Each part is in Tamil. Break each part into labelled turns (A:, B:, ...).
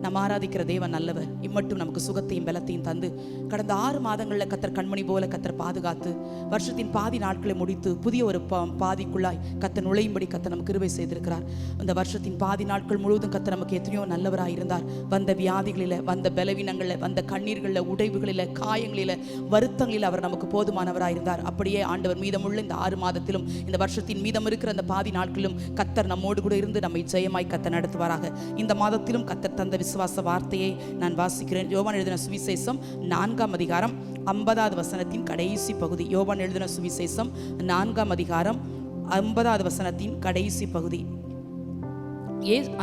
A: நம்ம ஆராதிக்கிற தேவன் நல்லவர். இம்மட்டும் நமக்கு சுகத்தையும் பலத்தையும் தந்து கடந்த 6 மாதங்களில் கத்தர் கண்மணி போல கத்தர் பாதுகாத்து வருஷத்தின் பாதி நாட்களை முடித்து புதிய ஒரு பாதிக்குள்ளாய் கத்தர் நுழையும்படி கத்தர் நமக்கு கிருபை செய்திருக்கிறார். இந்த வருஷத்தின் பாதி நாட்கள் முழுவதும் கத்தர் நமக்கு எத்தனையோ நல்லவராக இருந்தார். வந்த வியாதிகளில், வந்த பலவீனங்களில், வந்த கண்ணீர்களில், உடைவுகளில், காயங்களில், வருத்தங்களில் அவர் நமக்கு போதுமானவராக இருந்தார். அப்படியே ஆண்டவர் மீதமுள்ள இந்த 6 மாதத்திலும் இந்த வருஷத்தின் மீதம் இருக்கிற அந்த பாதி நாட்களிலும் கத்தர் நம்மோடு கூட இருந்து நம்மை ஜெயமாய் கத்தர் நடத்துவாராக. இந்த மாதத்திலும் கத்தர் தந்த விசுவாச வார்த்தையை நான் வாசிக்கிறேன். யோவான் எழுதின சுவிசேஷம் 4ஆம் அதிகாரம் 50வது வசனத்தின் கடைசி பகுதி. யோவான் எழுதின சுவிசேஷம் 4ஆம் அதிகாரம் 50வது வசனத்தின் கடைசி பகுதி.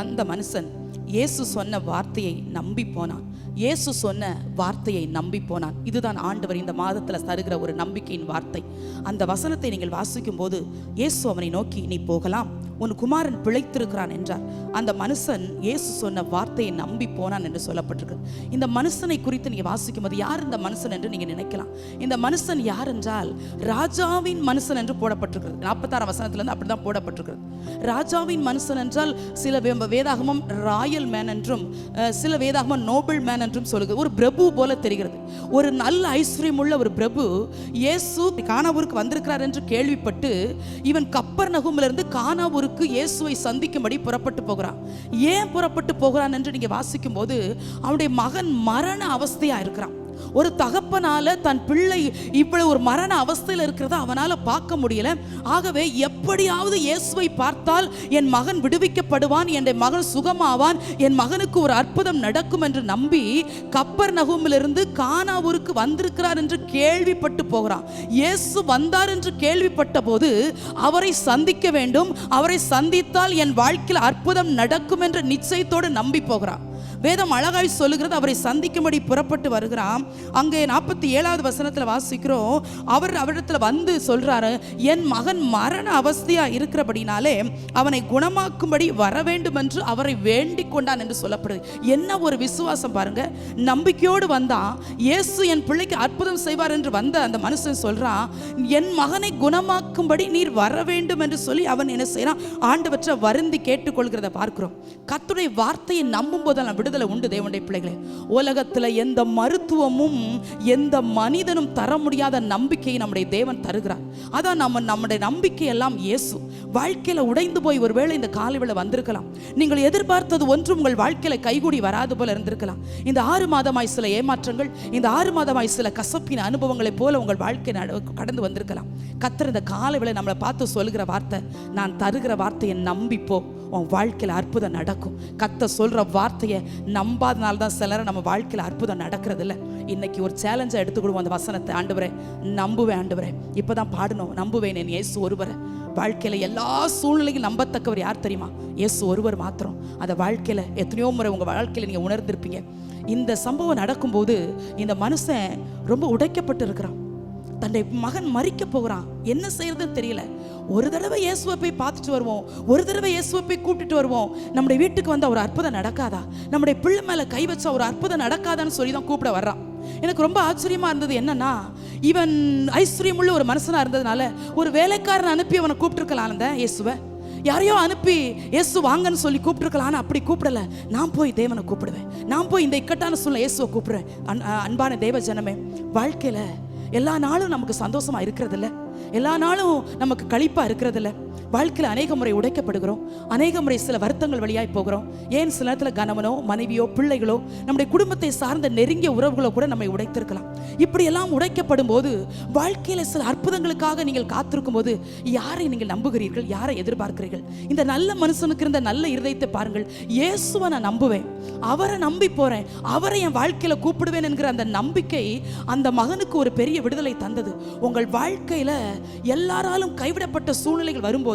A: அந்த மனுஷன் இயேசு சொன்ன வார்த்தையை நம்பி போனான். இயேசு சொன்ன வார்த்தையை நம்பி போனான். இதுதான் ஆண்டவர் இந்த மாதத்தில் தருகிற ஒரு நம்பிக்கையின் வார்த்தை. அந்த வசனத்தை நீங்கள் வாசிக்கும் போது இயேசு அவனை நோக்கி, நீ போகலாம், உன் குமாரன் பிழைத்திருக்கிறான் என்றார். அந்த மனுஷன் இயேசு சொன்ன வார்த்தையை நம்பி போனான் என்று சொல்லப்பட்டிருக்கு. இந்த மனுஷனை குறித்து நீங்க வாசிக்கும் போது யார் இந்த மனுஷன் என்று நீங்க நினைக்கலாம். இந்த மனுஷன் யார் என்றால் ராஜாவின் மனுஷன் என்று போடப்பட்டிருக்கிறது. 46 வசனத்திலிருந்து அப்படிதான் போடப்பட்டிருக்கிறது. ராஜாவின் மனுஷன் என்றால் சில வேதாகமம் ராயல் மேன் என்றும் சில வேதாகமம் நோபல் மேன் என்றும் சொல்லுகிறது. ஒரு பிரபு போல தெரிகிறது. ஒரு நல்ல ஐஸ்வர்யம் உள்ள ஒரு பிரபு இயேசு கானாவூருக்கு வந்திருக்கிறார் என்று கேள்விப்பட்டு இவன் கப்பர்நகூமிலிருந்து கானாவூருக்கு இயேசுவை சந்திக்கும்படி புறப்பட்டு போகிறான். ஏன் புறப்பட்டு போகிறான் என்று நீங்க வாசிக்கும் போது அவனுடைய மகன் மரண அவஸ்தையா இருக்கிறான். ஒரு தகப்பனால தன் பிள்ளை இவ்வளவு ஒரு மரண அவஸ்தையில் இருக்கிறத அவனால பார்க்க முடியல. ஆகவே எப்படியாவது இயேசுவை பார்த்தால் என் மகன் விடுவிக்கப்படுவான், என் மகன் சுகமாவான், என் மகனுக்கு ஒரு அற்புதம் நடக்கும் என்று நம்பி கப்பர்நகூமிலிருந்து கானாவூருக்கு வந்திருக்கிறார் என்று கேள்விப்பட்டு போகிறான். இயேசு வந்தார் என்று கேள்விப்பட்ட போது அவரை சந்திக்க வேண்டும், அவரை சந்தித்தால் என் வாழ்க்கையில் அற்புதம் நடக்கும் என்ற நிச்சயத்தோடு நம்பி போகிறான். வேதம் அழகாய் சொல்லுகிறது, அவரை சந்திக்கும்படி புறப்பட்டு வருகிறான். அங்கே 47வது வசனத்தில் வாசிக்கிறோம், அவரிடத்துல வந்து சொல்றாரு, என் மகன் மரண அவஸ்தையா இருக்கிறபடினாலே அவனை குணமாக்கும்படி வர வேண்டும் என்று அவரை வேண்டிக் கொண்டான் என்று சொல்லப்படுது. என்ன ஒரு விசுவாசம் பாருங்க. நம்பிக்கையோடு வந்தான். இயேசு என் பிள்ளைக்கு அற்புதம் செய்வார் என்று வந்த அந்த மனுஷன் சொல்றான், என் மகனை குணமாக்கும்படி நீர் வர வேண்டும் என்று சொல்லி அவன் என்ன செய்யறான், ஆண்டவற்றை வருந்தி கேட்டுக்கொள்கிறத பார்க்கிறோம். கர்த்தருடைய வார்த்தையை நம்பும் போது விடுதலை உண்டு. தேவனுடைய பிள்ளைகளே, உலகத்தில் எந்த மருத்துவமும் எந்த மனிதனும் தர முடியாத நம்பிக்கையை நம்முடைய தேவன் தருகிறார். அதான் நம்முடைய நம்பிக்கை எல்லாம் இயேசு. வாழ்க்கையில உடைந்து போய் ஒருவேளை இந்த காலைவேளை வந்திருக்கலாம். நீங்கள் எதிர்பார்த்தது ஒன்றும் உங்கள் வாழ்க்கையில கைகூடி வராது போல இருந்திருக்கலாம். இந்த 6 மாதமாய் சில ஏமாற்றங்கள், இந்த 6 மாதமாய் சில கசப்பின் அனுபவங்களை போல உங்கள் வாழ்க்கை கடந்து வந்திருக்கலாம். கர்த்தர் இந்த காலைவேளை நம்மளை பார்த்து சொல்லுகிற வார்த்தை, நான் தருகிற வார்த்தையை நம்பிப்போ, உன் வாழ்க்கையில் அற்புதம் நடக்கும். கர்த்தர் சொல்ற வார்த்தையை நம்பாதனால தான் சிலரை நம்ம வாழ்க்கையில் அற்புதம் நடக்கிறது இல்லை. இன்னைக்கு ஒரு சேலஞ்சை எடுத்துக்கிடுவோம். அந்த வசனத்தை, ஆண்டவரே நம்புவேன், ஆண்டவரே இப்பதான் பாடணும், நம்புவேன் என் இயேசு ஒருவரை. வாழ்க்கையில எல்லா சூழ்நிலையும் நம்பத்தக்கவர் யார் தெரியுமா? இயேசு ஒருவர் மாத்திரம். அந்த வாழ்க்கையில எத்தனையோ முறை உங்க வாழ்க்கையில நீங்க உணர்ந்திருப்பீங்க. இந்த சம்பவம் நடக்கும்போது இந்த மனுஷன் ரொம்ப உடைக்கப்பட்டு இருக்கிறான். தன்னுடைய மகன் மரிக்க போகிறான். என்ன செய்யறதுன்னு தெரியல. ஒரு தடவை இயேசுவை போய் பார்த்துட்டு வருவோம், ஒரு தடவை இயேசுவை போய் கூப்பிட்டுட்டு வருவோம். நம்முடைய வீட்டுக்கு வந்தா ஒரு அற்புதம் நடக்காதா, நம்முடைய பிள்ளை மேல கை வச்சா ஒரு அற்புதம் நடக்காதான்னு சொல்லி தான் கூப்பிட வர்றான். எனக்கு ரொம்ப ஆச்சரியமா இருந்தது. என்னன்னா, இவன் ஐஸ்வர்யம் உள்ள ஒரு மனுஷனா இருந்ததுனால ஒரு வேலைக்காரன் அனுப்பி அவனை கூப்பிட்டுருக்கலாம். இயேசுவை யாரையோ அனுப்பி இயேசு வாங்கன்னு சொல்லி கூப்பிட்டுருக்கலாம். அப்படி கூப்பிடல. நான் போய் தேவனை கூப்பிடுவேன், நான் போய் இந்த இக்கட்டான சூழ்நிலை இயேசுவை கூப்பிடுறேன். அன்பான தேவ ஜனமே, வாழ்க்கையில எல்லா நாளும் நமக்கு சந்தோஷமா இருக்கிறது இல்லை, எல்லா நாளும் நமக்கு களிப்பா இருக்கிறது இல்லை. வாழ்க்கையில் அநேக முறை உடைக்கப்படுகிறோம், அநேக முறை சில வருத்தங்கள் வழியாய் போகிறோம். ஏன் சில நேரத்தில் கணவனோ மனைவியோ பிள்ளைகளோ நம்முடைய குடும்பத்தை சார்ந்த நெருங்கிய உறவுகளோ கூட நம்மை உடைத்திருக்கலாம். இப்படியெல்லாம் உடைக்கப்படும் போது வாழ்க்கையில் சில அற்புதங்களுக்காக நீங்கள் காத்திருக்கும் போது யாரை நீங்கள் நம்புகிறீர்கள், யாரை எதிர்பார்க்கிறீர்கள்? இந்த நல்ல மனுஷனுக்கு இருந்த நல்ல இருதயத்தை பாருங்கள். இயேசுவை நான் நம்புவேன், அவரை நம்பி போறேன், அவரை என் வாழ்க்கையில கூப்பிடுவேன் என்கிற அந்த நம்பிக்கை அந்த மகனுக்கு ஒரு பெரிய விடுதலை தந்தது. உங்கள் வாழ்க்கையில எல்லாராலும் கைவிடப்பட்ட சூழ்நிலைகள் வரும்போதும்,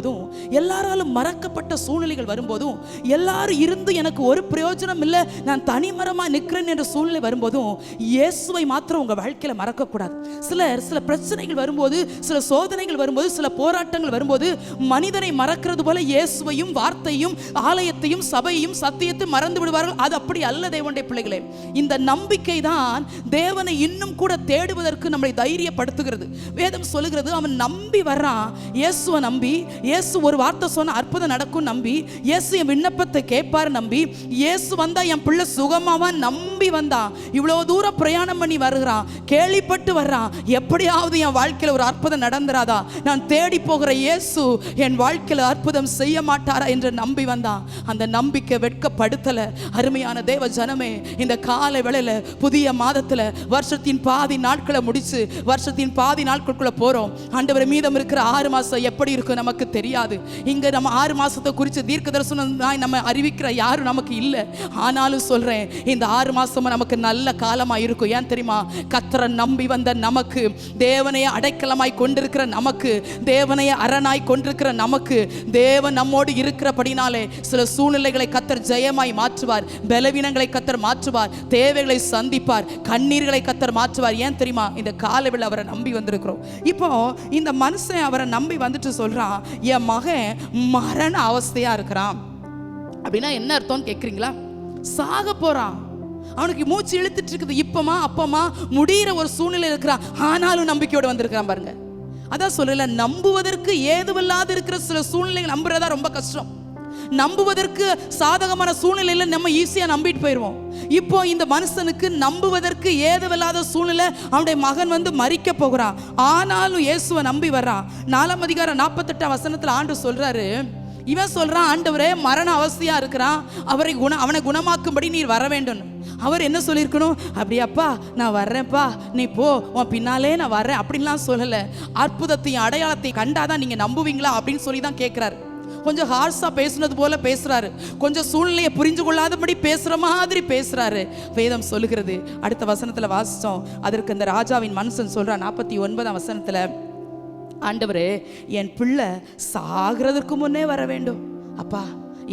A: எல்லாராலும் மறக்கப்பட்ட சூழ்நிலைகள் வரும்போதும், எல்லாரும் இருந்து எனக்கு ஒரு பிரயோஜனம் இல்லை, நான் தனிமரமா நிற்கிறேன் என்ற சூழ்நிலை வரும்போதும் இயேசுவை மாத்திரம் உங்க வாழ்க்கையில மறக்க கூடாது. சில பிரச்சனைகள் வரும்போது, சில சோதனைகள் வரும்போது, சில போராட்டங்கள் வரும்போது மனிதனை மறக்கிறது போல இயேசுவையும் வார்த்தையும் ஆலயத்தையும் சபையையும் சத்தியத்தை மறந்து விடுவார்கள். அது அப்படி அல்ல தேவனுடைய பிள்ளைகளே. இந்த நம்பிக்கை தான் தேவனை இன்னும் கூட தேடுவதற்கு நம்மை தைரியப்படுத்துகிறது. வேதம் சொல்லுகிறது, அவன் நம்பி வர்றான். இயேசுவை நம்பி இயேசு ஒரு வார்த்தை சொன்ன அற்புதம் நடக்கும் நம்பி, இயேசு என் விண்ணப்பத்தை கேட்பார் நம்பி, இயேசு வந்தா என் பிள்ளை சுகமாவான் நம்பி வந்தான். இவ்வளோ தூரம் பிரயாணம் பண்ணி வருகிறான், கேள்விப்பட்டு வர்றான், எப்படியாவது என் வாழ்க்கையில் ஒரு அற்புதம் நடந்துராதா, நான் தேடி போகிற இயேசு என் வாழ்க்கையில் அற்புதம் செய்ய மாட்டாரா என்று நம்பி வந்தான். அந்த நம்பிக்கை வெட்கப்படுத்தல. அருமையான தேவ ஜனமே, இந்த காலை வேளையில புதிய மாதத்துல வருஷத்தின் பாதி நாட்களை முடிச்சு வருஷத்தின் பாதி நாட்களுக்குள்ள போறோம். ஆண்டவர் மீதம் இருக்கிற 6 மாசம் எப்படி இருக்கும் நமக்கு தெரியாது. இங்க நம்ம 6 மாசத்தை குறித்து தீர்க்க தரிசனம் நம்ம அறிவிக்கிற யாரும் நமக்கு இல்லை. ஆனாலும் சொல்றேன், இந்த 6 மாசமும் நமக்கு நல்ல காலமா இருக்கும். ஏன் தெரியுமா? கர்த்தரை நம்பி வந்த நமக்கு, தேவனைய அடைக்கலமாய் கொண்டிருக்கிற நமக்கு, தேவனைய அரணாய் கொண்டிருக்கிற நமக்கு, தேவன் நம்மோடு இருக்கிறபடினாலே சில சூழ்நிலைகளை கர்த்தர் ஜெயமாய் மாற்றுவார், பலவீனங்களை கர்த்தர் மாற்றுவார், தேவைகளை சந்திப்பார், கண்ணீர்களை கர்த்தர் மாற்றுவார். ஏன் தெரியுமா? இந்த காலவில் அவரை நம்பி வந்திருக்கிறோம். இப்போ இந்த மனுஷன் அவரை நம்பி வந்துட்டு சொல்றான், என் மகன் மரண அவஸ்தையா இருக்கிறான். அப்படின்னா என்ன அர்த்தம்னு கேட்குறீங்களா? சாக போறான், அவனுக்கு மூச்சு இழுத்துட்டு இருக்குது, இப்பமா அப்பமா முடிகிற ஒரு சூழ்நிலை இருக்கிறான். ஆனாலும் நம்பிக்கையோடு வந்திருக்கிறான் பாருங்க. அதான் சொல்லல, நம்புவதற்கு ஏதுவில்லாது இருக்கிற சில சூழ்நிலைகள் நம்புறதா ரொம்ப கஷ்டம். நம்புவதற்கு சாதகமான சூழ்நிலையில நம்ம ஈஸியா நம்பிட்டு போயிடுவோம். இப்போ இந்த மனுஷனுக்கு நம்புவதற்கு ஏதுவில்லாத சூழ்நிலை, அவனுடைய மகன் வந்து மரிக்க போகிறான். ஆனாலும் இயேசுவை நம்பி வர்றான். 4ஆம் அதிகாரம் 48ஆம் வசனத்துல ஆண்டவர் சொல்றாரு, இவன் சொல்றான், ஆண்டவரே மரண அவஸ்தையா இருக்கிறான், அவனை குணமாக்கும்படி நீர் வர வேண்டும். அவர் என்ன சொல்லியிருக்கணும்? அப்படியாப்பா நான் வர்றேன்ப்பா, நீ போ, உன் பின்னாலே நான் வர்றேன் அப்படின்லாம் சொல்லலை. அற்புதத்தையும் அடையாளத்தையும் கண்டாதான் நீங்க நம்புவீங்களா அப்படின்னு சொல்லி தான் கேட்கிறாரு. கொஞ்சம் ஹார்ஸா பேசுனது போல பேசுறாரு, கொஞ்சம் சூழ்நிலையை புரிஞ்சு கொள்ளாதபடி பேசுற மாதிரி பேசுறாரு. வேதம் சொல்லுகிறது, அடுத்த வசனத்துல வாசிச்சோம், அதற்கு அந்த ராஜாவின் மனுஷன் சொல்றான் 49ஆம் வசனத்துல, ஆண்டவரே என் பிள்ளை சாகிறதுக்கு முன்னே வர வேண்டும். அப்பா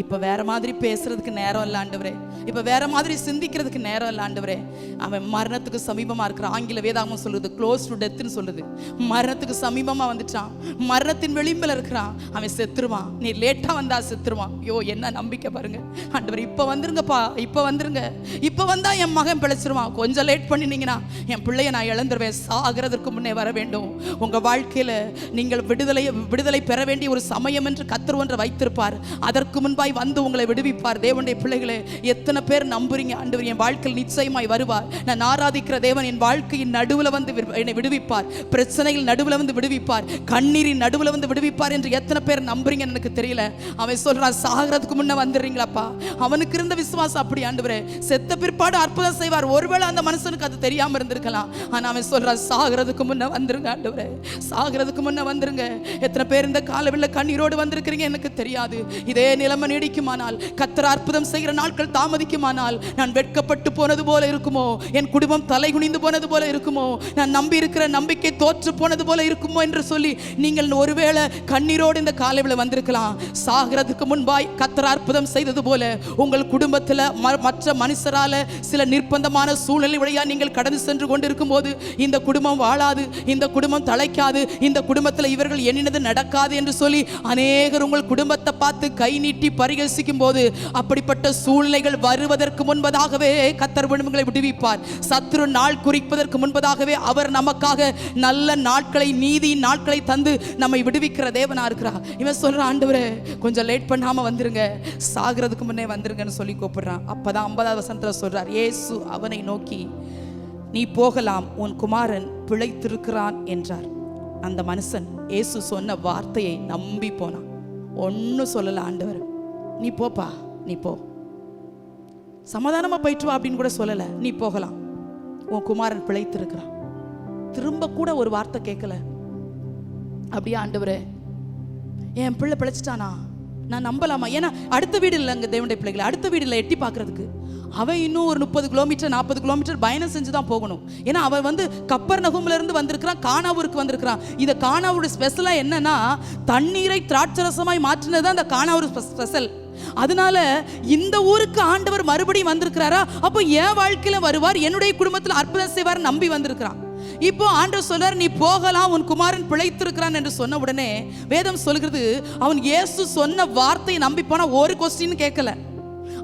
A: இப்போ வேற மாதிரி பேசுறதுக்கு நேரம் இல்லை ஆண்டவரே, இப்போ வேற மாதிரி சிந்திக்கிறதுக்கு நேரம் இல்லை ஆண்டவரே. அவன் மரணத்துக்கு சமீபமா இருக்கிறான். ஆங்கில வேதாகமம் சொல்லுது க்ளோஸ் டு டெத்னு சொல்லுது. மரணத்துக்கு சமீபமா வந்துட்டான், மரணத்தின் விளிம்பில் இருக்கிறான், அவன் செத்துருவான். நீ லேட்டா வந்தா செத்துருவான். ஐயோ என்ன நம்பிக்கை பாருங்க. ஆண்டவர் இப்போ வந்துருங்கப்பா, இப்போ வந்துருங்க, இப்போ வந்தா என் மகன் பிழைச்சிருவான். கொஞ்சம் லேட் பண்ணினீங்கன்னா என் பிள்ளைய நான் இழந்துருவேன். சாகிறதுக்கு முன்னே வர வேண்டும். உங்க வாழ்க்கையில நீங்கள் விடுதலை பெற வேண்டிய ஒரு சமயம் என்று கர்த்தர் ஒன்றை வைத்திருப்பார். அதற்கு முன்பாய் வந்து உங்களை விடுவிப்பார். தேவனுடைய பிள்ளைகளே, எத்தனை பேர் நம்புறீங்க? ஆண்டவர் என் வாழ்க்கையில் நிச்சயமாய் வருவார், நான் ஆராதிக்கிற தேவன் என் வாழ்க்கையின் நடுவில் வந்து என்னை விடுவிப்பார், பிரச்சனைகள் நடுவில் வந்து விடுவிப்பார், கண்ணீரின் நடுவில் வந்து விடுவிப்பார் என்று எத்தனை பேர் நம்புறீங்கன்னு எனக்கு தெரியல. அவன் சொல்றான், சாகிறதுக்கு முன்ன வந்துடுறீங்களாப்பா. அவனுக்கு இருந்த விசுவாசம் அப்படி. ஆண்டவரே செத்த பிற்பாடு அற்புதம் செய்வார். ஒருவேளை அந்த மனுஷனுக்கு அது தெரியாம இருந்திருக்கலாம். ஆனா அவன் சொல்றான், சாகிறதுக்கு முன்ன வந்துருங்க ஆண்டவரே, சாகிறதுக்கு முன்ன வந்துருங்க. எத்தனை பேர் இந்த காலவெளியில கண்ணீரோடு வந்திருக்கிறீங்க எனக்கு தெரியாது. இதே நிலைமை நீடிக்குமானால், கர்த்தர் அற்புதம் செய்கிற நாட்கள் தாமதிக்குமானால், நான் வெட்கப்பட்டு போனது போல இருக்குமோ, என் குடும்பம் தலை குனிந்து போனது போல இருக்குமோ, நான் நம்பி இருக்கிற நம்பிக்கை தோற்று போனது போல இருக்குமோ என்று சொல்லி நீங்கள் ஒருவேளை கண்ணீரோடு இந்த காலையில் வந்திருக்கலாம். சாகிறதுக்கு முன்பாய் கர்த்தர் அற்புதம் செய்தது போல உங்கள் குடும்பத்தில் மற்ற மனுஷரால சில நிர்பந்தமான சூழ்நிலை வழியா நீங்கள் கடந்து சென்று கொண்டிருக்கும் போது, இந்த குடும்பம் வாழாது, இந்த குடும்பம் தழைக்காது, இந்த குடும்பத்தில் இவர்கள் எண்ணினது நடக்காது என்று சொல்லி அநேகர் உங்கள் குடும்பத்தை பார்த்து கை நீட்டி பரிகசிக்கும் போது, அப்படிப்பட்ட சூழ்நிலைகள் வருவதற்கு முன்பதாகவே கர்த்தர் உங்களை விடுவிப்பார். சத்துரு நாள் குறிப்பதற்கு முன்பதாகவே அவர் நமக்காக நல்ல நாட்களை, நீதியின் நாட்களை தந்து நம்மை விடுவிக்கிற தேவனா இருக்கிறார். இவன் சொல்ற, ஆண்டவரே கொஞ்சம் லேட் பண்ணாம வந்துருங்க, சாகிறதுக்கு முன்னே வந்துருங்கன்னு சொல்லி கூப்பிடுறான். அப்பதான் 50ஆவது வசனத்துல சொல்றார், இயேசு அவனை நோக்கி, நீ போகலாம், உன் குமாரன் பிழைத்திருக்கிறான் என்றார். அந்த மனுஷன் இயேசு சொன்ன வார்த்தையை நம்பி போனான். ஒன்னும் சொல்லல. ஆண்டவர் நீ போப்பா, நீ போ, சமாதானமா போயிட்டு வா அப்படின்னு கூட சொல்லல. நீ போகலாம், உன் குமாரன் பிழைத்திருக்கிறான். திரும்ப கூட ஒரு வார்த்தை கேட்கல. அப்படியே ஆண்டவரே என் பிள்ளை பிழைச்சிட்டானா, நான் நம்பலாமா? ஏன்னா அடுத்த வீடு இல்லை, அங்கே தேவனுடைய பிள்ளைகளை அடுத்த வீடு இல்லை எட்டி பார்க்கறதுக்கு. அவன் இன்னும் ஒரு 30 கிலோமீட்டர் 40 கிலோமீட்டர் பயணம் செஞ்சு தான் போகணும். ஏன்னா அவன் வந்து கப்பர்நகூம்ல இருந்து வந்திருக்கிறான், கானாவூருக்கு வந்திருக்கிறான். இந்த கானாவூர் ஸ்பெஷலா என்னன்னா, தண்ணீரை திராட்சரசமாய் மாற்றினது அந்த கானாவூர் ஸ்பெஷல். அதனால இந்த ஊருக்கு ஆண்டவர் மறுபடியும் வந்திருக்கிறாரா, அப்போ என் வாழ்க்கையில வருவார், என்னுடைய குடும்பத்தில் அற்புதம் செய்வார் நம்பி வந்திருக்கிறான். இப்போ ஆண்டவர் சொல்றார், நீ போகலாம், உன் குமாரன் பிழைத்திருக்கிறான் என்று சொன்ன உடனே வேதம் சொல்கிறது, அவன் இயேசு சொன்ன வார்த்தையை நம்பி போனா ஒரு கொஸ்டின் கேட்கல.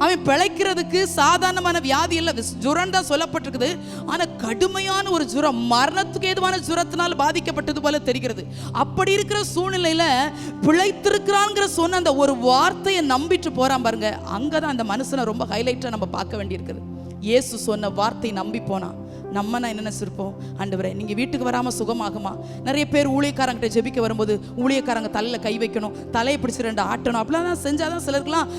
A: அவன் பிழைக்கிறதுக்கு சாதாரணமான வியாதி இல்ல, ஜுரம் தான் சொல்லப்பட்டிருக்குது. ஆனா கடுமையான ஒரு ஜுரம், மரணத்துக்கு ஏதுவான ஜுரத்தினால் பாதிக்கப்பட்டது போல தெரிகிறது. அப்படி இருக்கிற சூழ்நிலையில பிழைத்திருக்கிறான்ங்கிற சொன்ன அந்த ஒரு வார்த்தையை நம்பிட்டு போறான் பாருங்க. அங்கதான் அந்த மனுஷனை ரொம்ப ஹைலைட்டா நம்ம பார்க்க வேண்டியிருக்குது. இயேசு சொன்ன வார்த்தை நம்பி போனா நம்ம நான் என்ன நினைச்சிருப்போம், ஆண்டவரே நீங்கள் வீட்டுக்கு வராமல் சுகமாகுமா? நிறைய பேர் ஊழியக்காரங்கிட்ட ஜெபிக்க வரும்போது ஊழியக்காரங்க தலையில் கை வைக்கணும், தலையை பிடிச்சி 2 ஆட்டணும், அப்படிலாம் தான் செஞ்சாதான் சிலருக்குலாம்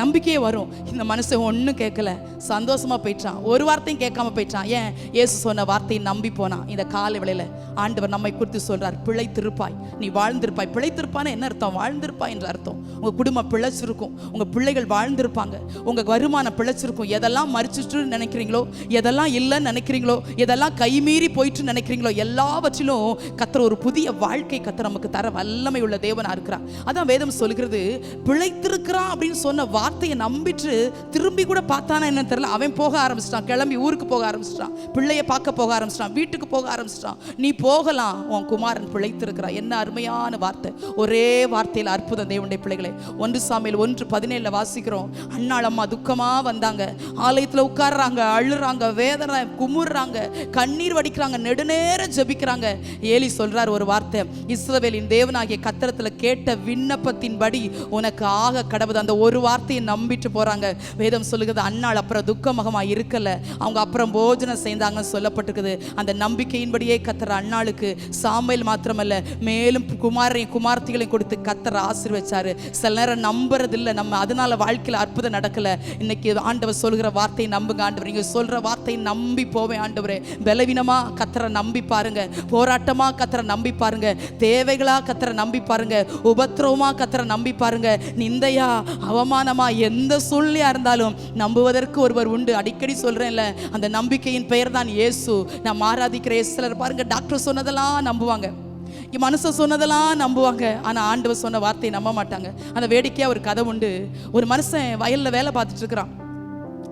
A: நம்பிக்கையே வரும். இந்த மனுஷன் ஒன்றும் கேட்கல, சந்தோஷமாக போயிட்டான், ஒரு வார்த்தையும் கேட்காம போயிட்டான். ஏன்? இயேசு சொன்ன வார்த்தையை நம்பி போனான். இந்த காலை வேளையில் ஆண்டவர் நம்மை குறித்து சொல்றார், பிழைத்திருப்பாய், நீ வாழ்ந்திருப்பாய். பிழைத்திருப்பான்னு என்ன அர்த்தம்? வாழ்ந்திருப்பாய் என்ற அர்த்தம். உங்கள் குடும்பம் பிழைச்சிருக்கும், உங்கள் பிள்ளைகள் வாழ்ந்திருப்பாங்க, உங்கள் வருமானம் பிழைச்சிருக்கும். எதெல்லாம் மறிச்சிட்டு நினைக்கிறீங்களோ, எதெல்லாம் இல்லைன்னு நினைக்கிறீங்களோ, எதெல்லாம் கைமீறி போயிட்டு நினைக்கிறீங்களோ, எல்லாவற்றிலும் கர்த்தர் ஒரு புதிய வாழ்க்கை கர்த்தர் நமக்கு தர வல்லமை உள்ள தேவனா இருக்கிறார். அதான் வேதம் சொல்கிறது, பிழைத்திருக்கிறான் அப்படின்னு சொன்ன வார்த்தையை நம்பிட்டு திரும்பி கூட பார்த்தானா என்னன்னு தெரியல, அவன் போக ஆரம்பிச்சிட்டான், கிளம்பி ஊருக்கு போக ஆரம்பிச்சிட்டான், பிள்ளைய பார்க்க போக ஆரம்பிச்சிட்டான், வீட்டுக்கு போக ஆரம்பிச்சிட்டான். நீ போகலாம், உன் குமாரன் பிழைத்திருக்கிறான். என்ன அருமையான வார்த்தை! ஒரே வார்த்தையில் அற்புதம். தேவனுடைய பிள்ளைகளே, 1 சாமுவேல் 1:17 வாசிக்கிறோம். அன்னாள் அம்மா துக்கமா வந்தாங்க, ஆலயத்தில் உட்கார்றாங்க, அழுறாங்க, வேதனை குமுறாங்க, கண்ணீர் வடிக்கிறாங்க, நெடுநேரம் ஜெபிக்கிறாங்க. ஏலி சொல்றார் ஒரு வார்த்தை, இஸ்ரவேலின் தேவனாகிய கர்த்தரிடத்தில் கேட்ட விண்ணப்பத்தின்படி உனக்கு ஆக கடவுது. அந்த ஒரு வார்த்தையை நம்பிட்டு போறாங்க. வேதம் சொல்லுகிறது, அன்னாள் அப்புறம் துக்கமுகமா இருக்கல, அவங்க அப்புறம் போஜனம் செய்தாங்கன்னு சொல்லப்பட்டிருக்குது. அந்த நம்பிக்கையின்படியே கர்த்தர் அன்னாளுக்கு சாமுவேல் மாத்திரமல்ல, மேலும் குமாரையும் குமார்த்திகளையும் கொடுத்து கர்த்தர் ஆசீர்வதிச்சாரு. சில நேரம் நம்புறதில்லை நம்ம, அதனால வாழ்க்கையில் அற்புதம் நடக்கல. இன்னைக்கு ஆண்டவர் சொல்கிற வார்த்தையை நம்புங்க. ஆண்டவர் நீங்க சொல்ற வார்த்தையை நம்பி போவேன். ஆண்டவரே, பலவீனமா கர்த்தரை நம்பி பாருங்க, போராட்டமா கர்த்தரை நம்பி பாருங்க, தேவைகளா கர்த்தரை நம்பி பாருங்க, உபத்திரவமா கர்த்தரை நம்பி பாருங்க, நிந்தையா அவமானமா எந்த சூழ்நிலையா இருந்தாலும் நம்புவதற்கு ஒருவர் உண்டு. அடிக்கடி சொல்றேன்ல, அந்த நம்பிக்கையின் பெயர் தான் இயேசு. நாம் ஆராதிக்கிற சிலர் பாருங்க, டாக்டர் சொன்னதெல்லாம் நம்புவாங்க, மனுஷன் சொன்னதெல்லாம் நம்புவாங்க, ஆனா ஆண்டவர் சொன்ன வார்த்தையை நம்ப மாட்டாங்க. அந்த வேடிக்கையா ஒரு கதை உண்டு. ஒரு மனுஷன் வயல்ல வேலை பார்த்துட்டு இருக்கிறான்.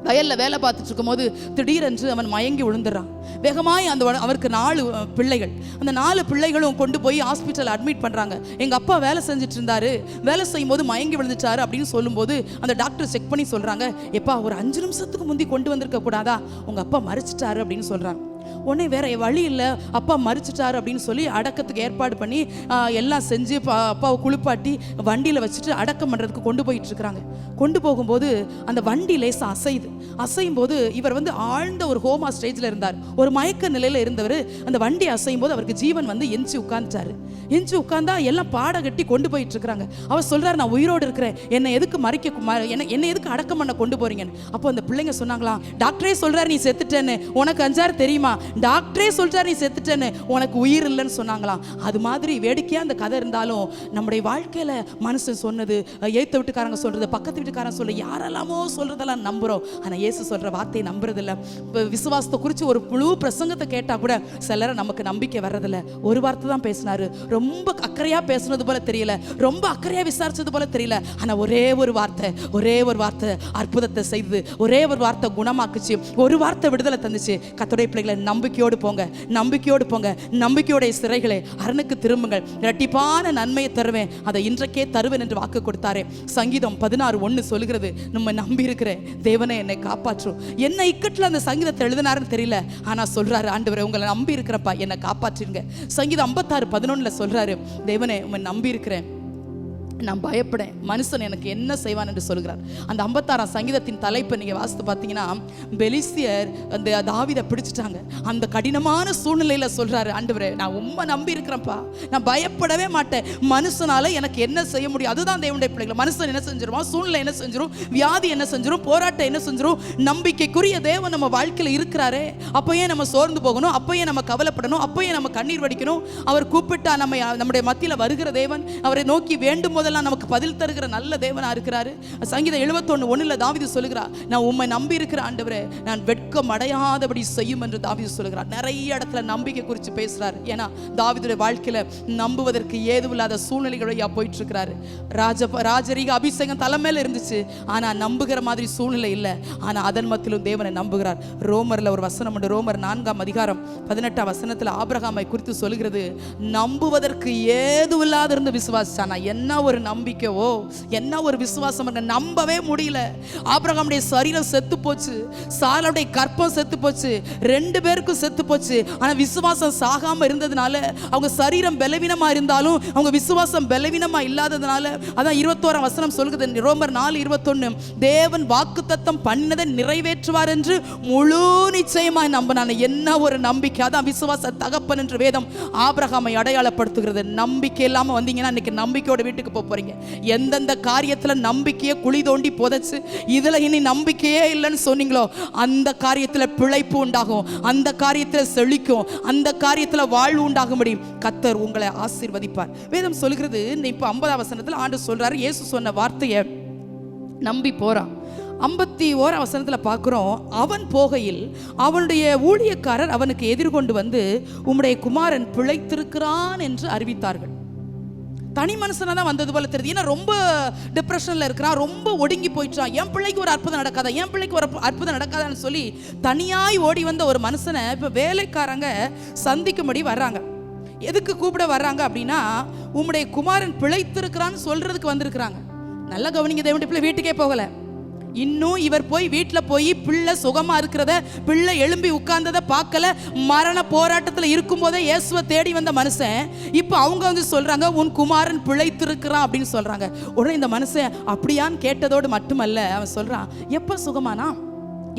A: வயலில் வேலை பார்த்துட்டு இருக்கும் போது திடீரென்று அவன் மயங்கி விழுந்துடுறான். வேகமாய் அவருக்கு 4 பிள்ளைகள். அந்த 4 பிள்ளைகளும் கொண்டு போய் ஹாஸ்பிட்டல் அட்மிட் பண்ணுறாங்க. எங்கள் அப்பா வேலை செஞ்சுட்டு இருந்தாரு, வேலை செய்யும் போது மயங்கி விழுந்துட்டாரு அப்படின்னு சொல்லும்போது அந்த டாக்டர் செக் பண்ணி சொல்கிறாங்க, எப்பா ஒரு 5 நிமிஷத்துக்கு முந்தி கொண்டு வந்திருக்க கூடாதா, உங்கள் அப்பா மறிச்சிட்டாரு அப்படின்னு சொல்கிறாங்க. உடனே வேற வழி இல்லை, அப்பா மறிச்சிட்டாரு அப்படின்னு சொல்லி அடக்கத்துக்கு ஏற்பாடு பண்ணி எல்லாம் செஞ்சு அப்பாவை குளிப்பாட்டி வண்டியில் வச்சுட்டு அடக்கம் பண்ணுறதுக்கு கொண்டு போயிட்டு இருக்கிறாங்க. கொண்டு போகும்போது அந்த வண்டி லேசாக அசையும் போது இவர் ஆழ்ந்த ஒரு ஹோமா ஸ்டேஜில் இருந்தார், ஒரு மயக்க நிலையில் இருந்தவர். அந்த வண்டி அசையும் போது அவருக்கு ஜீவன் எஞ்சி உட்காந்துட்டாரு. எஞ்சி உட்காந்தா எல்லாம் பாட கட்டி கொண்டு போயிட்டு இருக்கிறாங்க. அவர் சொல்றாரு, நான் உயிரோடு இருக்கிறேன், என்னை எதுக்கு என்னை எதுக்கு அடக்கம் பண்ண கொண்டு போறீங்கன்னு. அப்போ அந்த பிள்ளைங்க சொன்னாங்களாம், டாக்டரே சொல்றாரு நீ செத்துட்டேன்னு, உனக்கு 5 தெரியுமா, டாக்டரே சொல்றாரு நீ செத்துட்டேன்னு, உனக்கு உயிர் இல்லைன்னு சொன்னாங்களாம். அது மாதிரி வேடிக்கையா அந்த கதை இருந்தாலும் நம்முடைய வாழ்க்கையில மனுஷன் சொன்னது, ஏத்த வீட்டுக்காரங்க சொல்றது, பக்கத்து வீட்டுக்காரங்க சொல்ல, யாரெல்லாமோ சொல்றதெல்லாம் நம்புறோம். ஆனா இயேசு சொல்ற வார்த்தையை நம்புறது இல்ல. விசுவாசத்தை குறித்து ஒரு முழு பிரசங்கத்தை கேட்டா கூட சிலரை நமக்கு நம்பிக்கை வர்றதில்ல. ஒரு வார்த்தை தான் பேசினாரு, ரொம்ப அக்கறையா பேசுனது போல தெரியல, ரொம்ப அக்கறையா விசாரிச்சது போல தெரியல. ஆனா ஒரே ஒரு வார்த்தை அற்புதத்தை செய்து, ஒரே ஒரு வார்த்தை குணமாக்குச்சு, ஒரு வார்த்தை விடுதலை தந்துச்சு. கர்த்தருடைய பிள்ளைகளை நம்பிக்கையோடு போங்க, நம்பிக்கையோடைய சிறைகளை அரணுக்கு திரும்புங்கள், இரட்டிப்பான நன்மையை தருவேன், அதை இன்றைக்கே தருவேன் என்று வாக்கு கொடுத்தாரே. சங்கீதம் 16:1 சொல்கிறது, நம்ம நம்பி இருக்கிற தேவனை என்னை காப்பாற்றும். என்ன இக்கட்டில் அந்த சங்கீதத்தை எழுதினாருன்னு தெரியல, ஆனா சொல்றாரு, ஆண்டவரே உங்களை நம்பி இருக்கிறப்பா, என்னை காப்பாற்றுங்க. சங்கீதம் 56:11 சொல்றாரு, தேவனே உம்மை நம்பி இருக்கிறேன், நான் பயப்படேன், மனுஷன் எனக்கு என்ன செய்வான் என்று சொல்கிறார். அந்த 56ஆம் சங்கீதத்தின் தலைப்பை நீங்க வாசித்து பார்த்தீங்கன்னா, பெலிஸ்தியர் அந்த தாவீதை பிடிச்சிட்டாங்க. அந்த கடினமான சூழ்நிலையில சொல்றாரு, ஆண்டவரே நான் உம்மை நம்பி இருக்கிறேன்ப்பா, நான் பயப்படவே மாட்டேன், மனுஷனால எனக்கு என்ன செய்ய முடியும். அதுதான் தேவனுடைய பிள்ளைகள். மனுஷன் என்ன செஞ்சிருவான், சூழ்நிலை என்ன செஞ்சிரும், வியாதி என்ன செஞ்சிரும், போராட்டம் என்ன செஞ்சிரும், நம்பிக்கைக்குரிய தேவன் நம்ம வாழ்க்கையில் இருக்கிறாரே, அப்பயே நம்ம சோர்ந்து போகணும், அப்பயே நம்ம கவலைப்படணும், அப்பயே நம்ம கண்ணீர் வடிக்கணும். அவர் கூப்பிட்டா நம்முடைய மத்தியில் வருகிற தேவன், அவரை நோக்கி வேண்டும் போதெல்லாம் நமக்கு பதில் தருகிற நல்ல தேவனா இருக்கிறாரு. சங்கீதம் 71:1 தாவீது சொல்லுகிறார், நான் உம்மை நம்பி இருக்கிற ஆண்டவரே, நான் துக்கம் அடையாதபடி செய்யும் என்று தாவீது சொல்கிறார். நிறைய இடத்துல நம்பிக்கை குறித்து பேசுறாரு. ஏன்னா தாவீதுடைய வாழ்க்கையில நம்புவதற்கு ஏதுவில்லாத சூழ்நிலைகளையா போயிட்டு இருக்கிறாரு. ராஜரீக அபிஷேகம் தலைமையில இருந்துச்சு, ஆனா நம்புகிற மாதிரி சூழ்நிலை இல்லை. ஆனா அதன் மத்தியிலும் தேவனை நம்புகிறார். ரோமர்ல ஒரு வசனம் உண்டு, ரோமர் 4:18 ஆபிரகாமை குறித்து சொல்லுகிறது, நம்புவதற்கு ஏதுவில்லாத இருந்து விசுவாசிச்சானா. என்ன ஒரு நம்பிக்கைவோ, என்ன ஒரு விசுவாசம். நம்பவே முடியல. ஆபிரகாமுடைய சரீரம் செத்து போச்சு, சாராளுடைய கற்பம் செத்து போச்சு, 2 பேருக்கும் செத்து போச்சு. ஆனா விசுவாசம் சாகாம இருந்ததுனால, அவங்க சரீரம் பலவீனமா இருந்தாலும் அவங்க விசுவாசம் பலவீனமா இல்லாததுனால, அதான் 21 வசனம் சொல்லுது, ரோமர் 4:21, தேவன் வாக்குத்தத்தம் பண்ணதை நிறைவேற்றுவார் என்று முழு நிச்சயமாய் நம்பினான். என்ன ஒரு நம்பிக்கை. அதான் விசுவாச தகப்பன் என்று வேதம் ஆபிரகாமை அடையாளப்படுத்துகிறது. நம்பிக்கை இல்லாம வந்தீங்கன்னா இன்னைக்கு நம்பிக்கையோட வீட்டுக்கு போறீங்க. எந்தெந்த காரியத்துல நம்பிக்கையை குழி தோண்டி புதைச்சு இதுல இனி நம்பிக்கையே இல்லைன்னு சொன்னீங்களோ, அந்த காரியத்துல பிழைப்பு உண்டாகும், அந்த காரியத்துல செழிக்கும், அந்த காரியத்துல வாழ்வு உண்டாகும்படி கர்த்தர் உங்களை ஆசீர்வதிப்பார். வேதம் சொல்கிறது. இப்ப 50 வசனத்துல ஆண்டவர் சொல்றாரு, இயேசு சொன்ன வார்த்தையை நம்பி போறான். 51 வசனத்துல பார்க்கிறோம், அவன் போகையில் அவனுடைய ஊழியக்காரர் அவனுக்கு எதிர்கொண்டு வந்து, உம்முடைய குமாரன் பிழைத்திருக்கிறான் என்று அறிவித்தார்கள். தனி மனுஷனா தான் வந்தது போல தெரியுது. ஏன்னா ரொம்ப டிப்ரெஷன்ல இருக்கிறான், ரொம்ப ஒடுங்கி போயிட்டான். என் பிள்ளைக்கு ஒரு அற்புதம் நடக்காதா, என் பிள்ளைக்கு ஒரு அற்புதம் நடக்காதான்னு சொல்லி தனியாய் ஓடி வந்த ஒரு மனுஷனை இப்ப வேலைக்காரங்க சந்திக்கும்படி வர்றாங்க. எதுக்கு கூப்பிட வர்றாங்க அப்படின்னா, உம்முடைய குமாரன் பிழைத்திருக்கிறான்னு சொல்றதுக்கு வந்திருக்கிறாங்க. நல்லா கவனிங்க, தேவனுடைய பிள்ளை வீட்டுக்கே போகல. இன்னும் இவர் போய் வீட்டில் போய் பிள்ளை சுகமா இருக்கிறத, பிள்ளை எழும்பி உட்கார்ந்ததை பார்க்கல. மரண போராட்டத்தில் இருக்கும் போதே இயேசுவை தேடி வந்த மனுஷன் இப்போ அவங்க வந்து சொல்றாங்க, உன் குமாரன் பிழைத்திருக்கிறான் அப்படின்னு சொல்றாங்க. உடனே இந்த மனுஷன் அப்படியான்னு கேட்டதோடு மட்டுமல்ல, அவன் சொல்றான், எப்ப சுகமானா.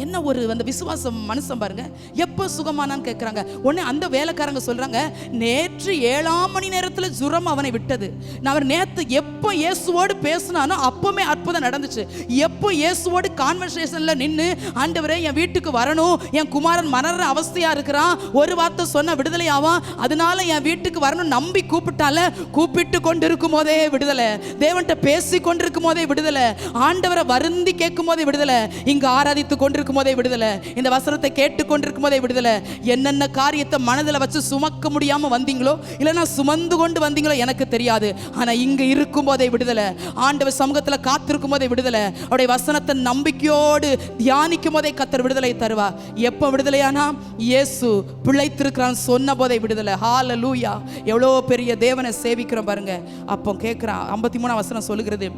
A: என்ன ஒரு அந்த விசுவாசம் மனுஷன் பாருங்க, எப்போ சுகமானான்னு கேட்குறாங்க. உடனே அந்த வேலைக்காரங்க சொல்றாங்க, நேற்று 7ஆம் மணி நேரத்தில் ஜுரம் அவனை விட்டது. அவர் நேற்று எப்போ இயேசுவோடு பேசினானோ அப்பவுமே அற்புதம் நடந்துச்சு. எப்போ இயேசுவோடு கான்வர்சேஷன்ல நின்று, ஆண்டவரே என் வீட்டுக்கு வரணும், என் குமாரன் மரண அவஸ்தையா இருக்கிறான், ஒரு வார்த்தை சொன்ன விடுதலை ஆவான், அதனால என் வீட்டுக்கு வரணும் நம்பி கூப்பிட்டால, கூப்பிட்டு கொண்டு இருக்கும் போதே விடுதலை, தேவன்கிட்ட பேசி கொண்டிருக்கும் போதே விடுதலை, ஆண்டவரை வருந்தி கேட்கும் போதே விடுதலை, இங்கு ஆராதித்து கொண்டு போதே விடுதலை, இந்த வசனத்தை கேட்டுக்கொண்டிருக்கும் போதே விடுதலை. என்னென்ன காரியத்தை மனதில் வச்சு சுமக்க முடியாம வந்தீங்களோ, இல்லைன்னா சுமந்து கொண்டு வந்தீங்களோ எனக்கு தெரியாது. ஆனா இங்க இருக்கும் போதே விடுதலை, ஆண்டவர் சமூகத்தில் காத்திருக்கும் போதே விடுதலை, அவருடைய வசனத்தை நம்பிக்கையோடு தியானிக்கும் போதே கர்த்தர் விடுதலை தருவா. எப்ப விடுதலையானா, இயேசு பிழைத்திருக்கிறான் சொன்ன போதே விடுதலை. ஹல்லேலூயா. எவ்வளோ பெரிய தேவனை சேவிக்கிறோம் பாருங்க. அப்போ கேட்கிறான், 53 வசனம் சொல்லுகிறது,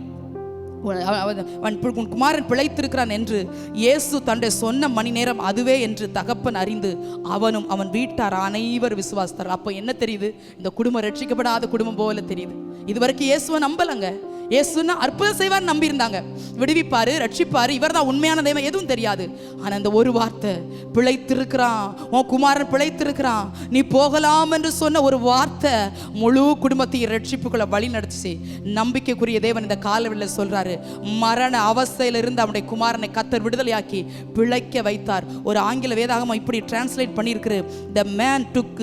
A: குமாரன் பிழைத்திருக்கிறான் என்று இயேசு தன்னுடைய சொன்ன மணி நேரம் அதுவே என்று தகப்பன் அறிந்து அவனும் அவன் வீட்டார் அனைவர் விசுவாசித்தார். அப்போ என்ன தெரியுது, இந்த குடும்பம் ரட்சிக்கப்படாத குடும்பம் போல தெரியுது. இதுவரைக்கும் இயேசுவை நம்பலங்க. இயேசுன்னா அற்புதம் செய்வார் நம்பி இருந்தாங்க, விடுவிப்பாரு, ரட்சிப்பாரு, இவர் தான் உண்மையான தெய்வம், எதுவும் தெரியாது. ஆனா அந்த ஒரு வார்த்தை, பிழைத்திருக்கிறான், உன் குமாரன் பிழைத்திருக்கிறான், நீ போகலாம் என்று சொன்ன ஒரு வார்த்தை முழு குடும்பத்தையும் ரட்சிப்புக்குள்ள வழி நடத்துச்சு. நம்பிக்கைக்குரிய தேவன் இந்த காலவெளியில் சொல்றாரு, மரண அவஸ்தையிலிருந்து அவனுடைய குமாரனை கர்த்தர் விடுதலையாக்கி பிழைக்க வைத்தார். ஒரு ஆங்கில வேதாகமம் இப்படி டிரான்ஸ்லேட் பண்ணியிருக்கு, the man took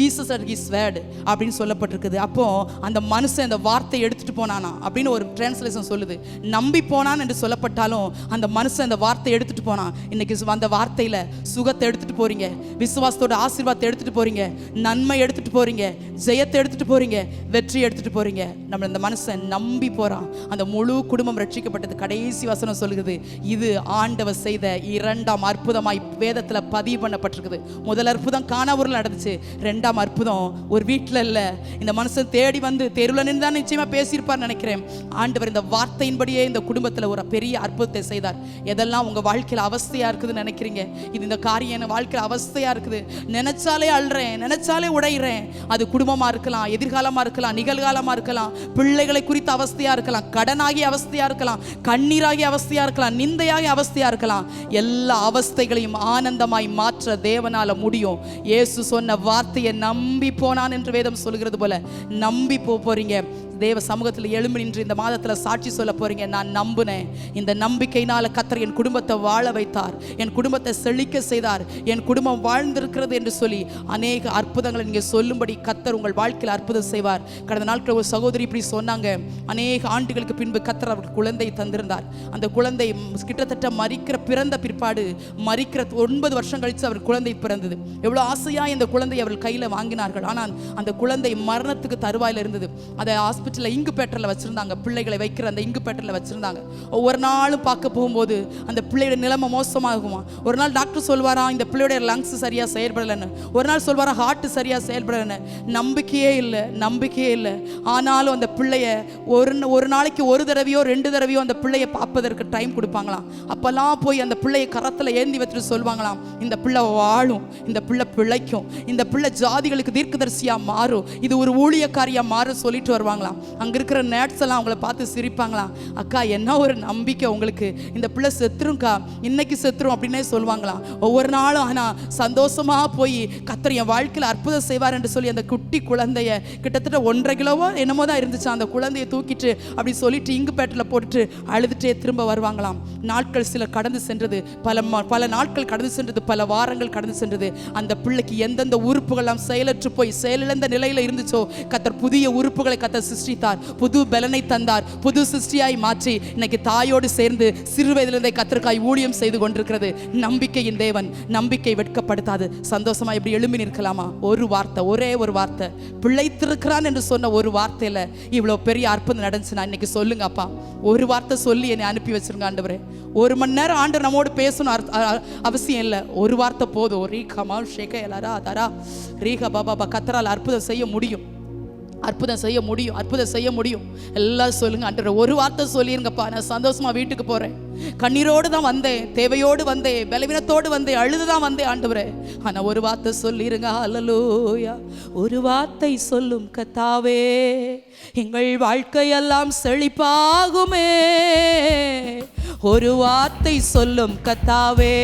A: Jesus at his word அப்படின்னு சொல்லப்பட்டிருக்குது. அப்போ அந்த மனுஷன் அந்த வார்த்தையை எடுத்துட்டு போனானா அப்படின்னு ஒரு டிரான்ஸ்லேஷன் சொல்லுது. நம்பி போனான் என்று சொல்லப்பட்டாலும் அந்த மனுஷன் அந்த வார்த்தை எடுத்துட்டு போனான். இன்னைக்கு அந்த வார்த்தையில சுகத்தை எடுத்துட்டு போறீங்க, விசுவாசத்தோட ஆசீர்வாதத்தை எடுத்துட்டு போறீங்க, நன்மை எடுத்துட்டு போறீங்க, ஜெயத்தை எடுத்துட்டு போறீங்க, வெற்றி எடுத்துட்டு போறீங்க. நம்ம இந்த மனுஷன் நம்பி போறான். அந்த முழு குடும்பம் ரட்சிக்கப்பட்டது. கடைசி வசனம் சொல்லுகிறது, இது ஆண்டவர் செய்த 2ஆம் அற்புதமாய் வேதத்துல பதிவு பண்ணப்பட்டிருக்குது. முதல் அற்புதம் கானாவூர்ல நடந்துச்சு, 2ஆம் அற்புதம் ஒரு வீட்டுல இல்ல, இந்த மனுஷன் தேடி வந்து தெருவில் நின்று தான் நிச்சயமா பேசியிருப்பார் நினைக்கிறேன். ஆண்டவர் இந்த வார்த்தையின்படியே இந்த குடும்பத்தில் ஒரு பெரிய அற்புதத்தை செய்தார். எதெல்லாம் உங்க வாழ்க்கையில் அவஸ்தையா இருக்குதுன்னு நினைக்கிறீங்க, இது இந்த காரியம் என் வாழ்க்கையில் அவஸ்தையா இருக்குது, நினைச்சாலே அழுறேன், நினைச்சாலே உடைகிறேன், அது குடும்பமா இருக்கலாம், எதிர்காலமா இருக்கலாம், நிகழ்காலமா இருக்கலாம், பிள்ளைகளை குறித்த அவஸ்தையா இருக்கலாம், கடனாகி அவஸ்தையா இருக்கலாம், கண்ணீராகி அவஸ்தையா இருக்கலாம், நிந்தையாகி அவஸ்தையா இருக்கலாம். எல்லா அவஸ்தைகளையும் ஆனந்தமாய் மாற்ற தேவனால முடியும். இயேசு சொன்ன வார்த்தையை நம்பி போனான் என்று வேதம் சொல்கிறது போல நம்பி போறீங்க. தேவ சமூகத்தில் எழும்பி நின்று இந்த மாதத்தில் சாட்சி சொல்ல போறீங்க. நான் நம்பினேன், இந்த நம்பிக்கையினால கர்த்தர் என் குடும்பத்தை வாழ வைத்தார், என் குடும்பத்தை செழிக்க செய்தார், என் குடும்பம் வாழ்ந்திருக்கிறது என்று சொல்லி அநேக அற்புதங்களை நீங்கள் சொல்லும்படி கர்த்தர் உங்கள் வாழ்க்கையில் அற்புதம் செய்வார். கடந்த நாட்கள் ஒரு சகோதரி இப்படி சொன்னாங்க, அநேக ஆண்டுகளுக்கு பின்பு கர்த்தர் அவருக்கு குழந்தை தந்திருந்தார். அந்த குழந்தை கிட்டத்தட்ட பிறந்த பிற்பாடு மரிக்கிற 9 வருஷம் கழித்து அவர் குழந்தை பிறந்தது. எவ்வளோ ஆசையா இந்த குழந்தை அவர்கள் கையில் வாங்கினார்கள். ஆனால் அந்த குழந்தை மரணத்துக்கு தருவாயில் இருந்தது. அதை ஹாஸ்பிட்டலில் இங்குபேட்டரில் வச்சிருந்தாங்க, பிள்ளைகளை வைக்கிற அந்த இங்குபேட்டரில் வச்சிருந்தாங்க. ஒவ்வொரு நாளும் பார்க்க போகும்போது அந்த பிள்ளையோட நிலைமை மோசமாகுமா. ஒரு நாள் டாக்டர் சொல்வாரா இந்த பிள்ளையோட லங்ஸ் சரியாக செயல்படலைன்னு, ஒரு நாள் சொல்வாரா ஹார்ட் சரியாக செயல்படலைன்னு. நம்பிக்கையே இல்லை. ஆனாலும் அந்த பிள்ளைய ஒரு நாளைக்கு ஒரு தடவையோ 2 தடவையோ அந்த பிள்ளையை பார்ப்பதற்கு டைம் கொடுப்பாங்களாம். அப்பெல்லாம் போய் அந்த பிள்ளையை கரத்தில் ஏந்தி வச்சுட்டு சொல்லுவாங்களாம், இந்த பிள்ளை வாழும், இந்த பிள்ளை பிழைக்கும், இந்த பிள்ளை ஜாதிகளுக்கு தீர்க்கதரிசியா மாறும், இது ஒரு ஊழியக்காரியா மாறும் சொல்லிட்டு வருவாங்களாம். அங்க இருக்கிற நேட்ஸ் எல்லாம் அவங்கள பார்த்து சிரிப்பாங்களாம். அக்கா என்ன ஒரு நம்பிக்கை உங்களுக்கு, இந்த பிள்ளை செத்துரும்க்கா, இன்னைக்கு செத்துரும் அப்படின்னே சொல்லுவாங்களாம். ஒவ்வொரு நாளும் ஆனா சந்தோஷமா போய் கர்த்தர் என் வாழ்க்கையில் அற்புதம் செய்வார் என்று சொல்லி அந்த குட்டி குழந்தைய கிட்டத்தட்ட 1.5 கிலோவோ என்னமோ தான் இருந்துச்சு, அந்த குழந்தையை தூக்கிட்டு அப்படி சொல்லிட்டு இங்குபேட்டில் போட்டுட்டு அழுதுட்டே திரும்ப வருவாங்களாம். நாட்கள் சில கடந்து சென்றது, பல நாட்கள் கடந்து சென்றது, பல வாரங்கள் கடந்து சென்றது. அந்த பிள்ளைக்கு எந்தெந்த உறுப்புகள்லாம் செயலற்று போய் செயலிழந்த நிலையில இருந்துச்சோ கர்த்தர் புதிய உறுப்புகளை கர்த்தர் சிருஷ்டித்தார், புது பலனை தந்தார், புது சிருஷ்டியாய் மாற்றி இன்னைக்கு தாயோடு சேர்ந்து சிறு வயதிலிருந்தே கர்த்தருக்காய் ஊழியம் செய்து கொண்டிருக்கிறது. நம்பிக்கையின் தேவன், நம்பிக்கை வெட்கப்படுத்தாது. சந்தோஷமா இப்படி எழும்பி நிற்கலாமா? ஒரு வார்த்தை, ஒரே ஒரு வார்த்தை, பிழைத்திருக்கிறான் என்று சொன்ன ஒரு வார்த்தையில இவ்வளவு பெரிய அற்புதம் நடந்துச்சுன்னா இன்னைக்கு சொல்லுங்க அப்பா, ஒரு வார்த்தை சொல்லி என்னை அனுப்பி வச்சிருங்க ஆண்டவரே. 1 மணி நேரம் ஆண்டவர் நம்மோடு பேசணும் அவசியம் இல்லை, ஒரு வார்த்தை போதும். ரீகமா ஷேக எல்லாரா தாரா ரீகா பாபா கத்தரால் அற்புதம் செய்ய முடியும், அற்புதம் செய்ய முடியும், அற்புதம் செய்ய முடியும். எல்லாரும் சொல்லுங்க ஆண்டவரே, ஒரு வார்த்தை சொல்லிருங்கப்பா, நான் சந்தோஷமா வீட்டுக்கு போறேன். கண்ணீரோடு தான் வந்தேன், தேவையோடு வந்தேன், பலவீனத்தோடு வந்தேன், அழுதுதான் வந்தேன் ஆண்டவரே. ஆனா ஒரு வார்த்தை சொல்லிருங்க. அல்லேலூயா. ஒரு வார்த்தை சொல்லும் கர்த்தாவே, எங்கள் வாழ்க்கையெல்லாம் செழிப்பாகுமே. ஒரு வார்த்தை சொல்லும் கர்த்தாவே,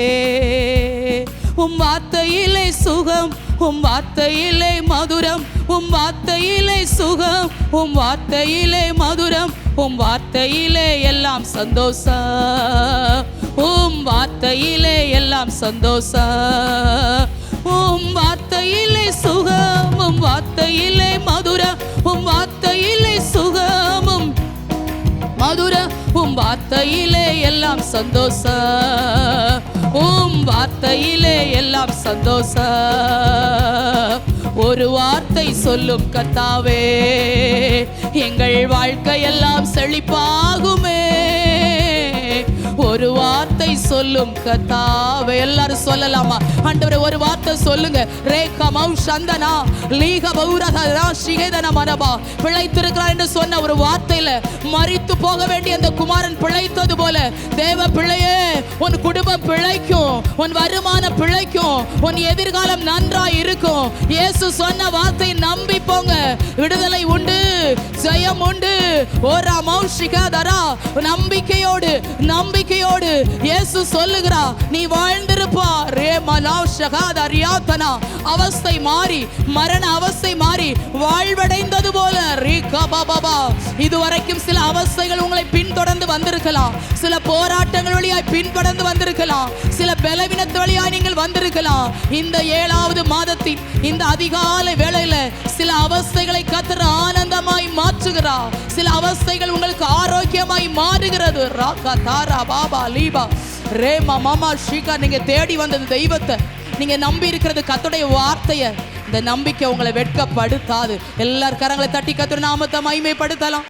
A: உம் வார்த்தையிலே சுகம், உம் வார்த்தையிலே மதுரம், உம் வார்த்தையிலே சுகம், உம் வார்த்தையிலே மதுரம், உம் வார்த்தையிலே எல்லாம் சந்தோஷம், உம் வார்த்தையிலே எல்லாம் சந்தோஷம், உம் வார்த்தையிலே சுகம், உம் வார்த்தையிலே மதுரம், உம் வார்த்தையிலே சுகமும் மதுரம், உம் வார்த்தையிலே எல்லாம் சந்தோஷம், உம் வார்த்தையிலே எல்லாம் சந்தோஷம். ஒரு வார்த்தை சொல்லும் கர்த்தாவே, எங்கள் வாழ்க்கையெல்லாம் செழிப்பாகுமே. ஒரு வார்த்தை சொல்லும் கர்த்தாவே. எல்லாரும் சொல்லலாமா? ஆண்டவரே ஒரு வார்த்தை சொல்லுங்க. ரேகா மௌ சந்தனா லீக பௌரதா சிகேதன மனபா. பிழைத்திருக்கிறார் என்று சொன்ன ஒரு வார்த்தையில மரித்து போக வேண்டிய அந்த குமாரன் பிழைத்தது போல தேவ பிள்ளையே, உன் குடும்பம் பிழைக்கும், உன் வருமானம் பிழைக்கும், உன் எதிர்காலம் நன்றாய் இருக்கும். இயேசு சொன்ன வார்த்தை நம்பி போங்க, விடுதலை உண்டு, ஜெயம் உண்டு. ஓரா மௌஷிகா தரா. நம்பிக்கையோடு நம்பிக்கையோடு இயேசு சொல்லுகிறா, நீ வாழ்ந்திருப்பா. ரே மலாவ் ஷகாத் அரியாத்தனா. அவஸ்தை மாறி, மரண அவஸ்தை மாறி வாழ்வடைந்தது போல ரீகா பாபா. இதுவரைக்கும் சில அவஸ்தைகள் உங்களை பின்தொடர்ந்து வந்திருக்கலாம், சில போராட்டங்கள் வழியாய் பின்தொடர்ந்து வந்திருக்கலாம், சில பலவீனத்து வழியாய் நீங்கள் வந்திருக்கலாம். இந்த 7வது மாதத்தின் இந்த அதிகாலை வேளையில சில அவஸ்தைகளை கர்த்தர் ஆனந்தமாய் மாற்றுகிறார். சில அவஸ்தைகள் உங்களுக்கு ஆரோக்கியமாய் மாறுகிறது. ராகா தாரா பாபா லீபா ரே மாமா ஷீகா. நீங்க தேடி வந்தது தெய்வத்தை, நீங்க நம்பி இருக்கிறது கர்த்தருடைய வார்த்தையை. இந்த நம்பிக்கை உங்களை வெட்கப்படுத்தாது. எல்லார் கரங்களை தட்டி கர்த்தர் நாமத்தை மகிமைப்படுத்தலாம்.